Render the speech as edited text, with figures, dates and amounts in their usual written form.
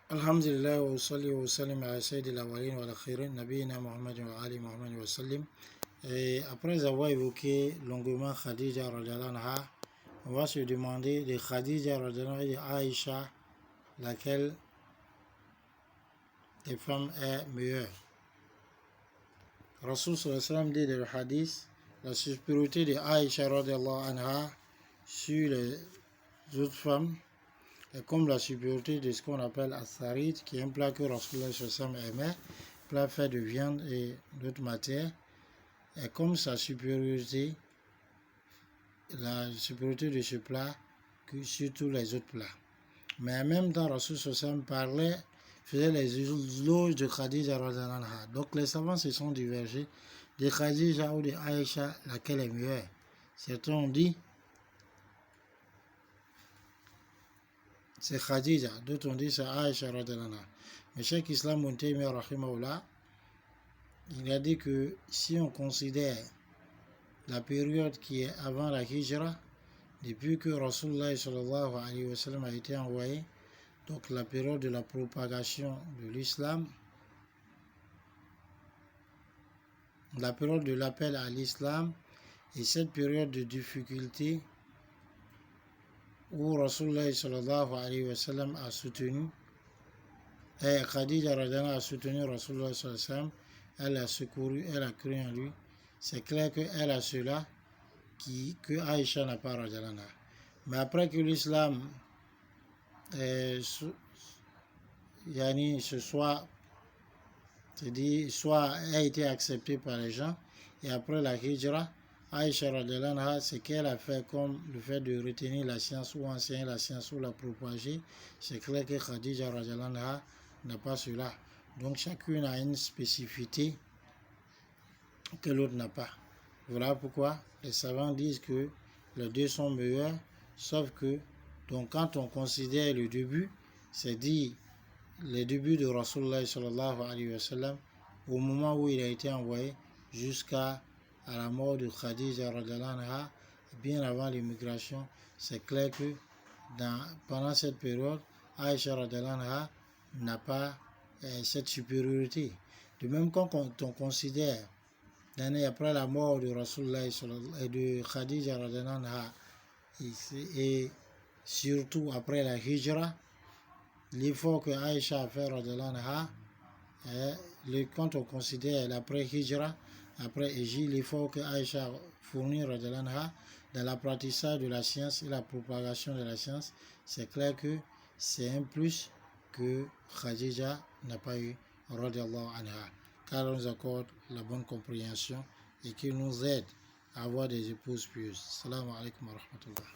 Alhamdulillah wa salli wa sallim ala sayyidil awwalin wal akhirin nabiyina Muhammad wa ali Muhammad wa sallim. Et après avoir évoqué longuement Khadija radhiyallahu anha, on va se demander de Khadija radhiyallahu anha et de Aïcha laquelle des femmes est meilleure. Rasul sallallahu alayhi wa sallam dit dans le hadith la supériorité de Aïcha radhiyallahu anha sur les autres femmes est comme la supériorité de ce qu'on appelle as-sarid, qui est un plat que Rasulullah sallallahu alayhi wa sallam aimait, plat fait de viande et d'autres matières, est comme sa supériorité, la supériorité de ce plat que sur tous les autres plats. Mais en même temps, Rasulullah sallallahu alayhi wa sallam faisait les éloges de Khadija radhiyallahu anha. Donc les savants se sont divergés de Khadija ou de Aïcha, laquelle est meilleure. Certains ont dit c'est Khadija, d'autres ont dit c'est Aïcha radhiyallahu anha. Mais Cheikh Islam Ibn Taymiyyah rahimahullah, il a dit que si on considère la période qui est avant la Hijra, depuis que Rasulullah sallallahu alayhi wa sallam a été envoyé, donc la période de la propagation de l'islam, la période de l'appel à l'islam et cette période de difficulté où Rasulullah sallallahu alayhi wa sallam a soutenu, et Khadija radhiyallahu anha a soutenu Rasulullah sallallahu alayhi wa sallam, elle a secouru, elle a cru en lui. C'est clair qu'elle a cela que Aïcha n'a pas radhiyallahu anha. Mais après que l'islam a été accepté par les gens, et après la hijra, Aïcha radhiyallahu anha, ce qu'elle a fait comme le fait de retenir la science ou enseigner la science ou la propager, c'est clair que Khadija radhiyallahu anha n'a pas cela. Donc chacune a une spécificité que l'autre n'a pas. Voilà pourquoi les savants disent que les deux sont meilleurs, sauf que donc quand on considère le début, c'est dit le début de Rasulullah sallallahu alayhi wa sallam, au moment où il a été envoyé jusqu'à la mort de Khadija radhiyallahu anha, bien avant l'immigration, c'est clair que pendant cette période, Aïcha radhiyallahu anha n'a pas cette supériorité. De même quand on considère l'année après la mort de Rasulullah et de Khadija radhiyallahu anha et surtout après la hijra, l'effort que Aïcha a fait radhiyallahu anha, quand on considère l'après-hijra, après Égypte, l'effort que Aïcha a fourni radhiyallahu anha dans l'apprentissage de la science et la propagation de la science, c'est clair que c'est un plus que Khadija n'a pas eu radhiyallahu anha, car on nous accorde la bonne compréhension et qui nous aide à avoir des épouses pieuses. Salam alaikum wa rahmatullah.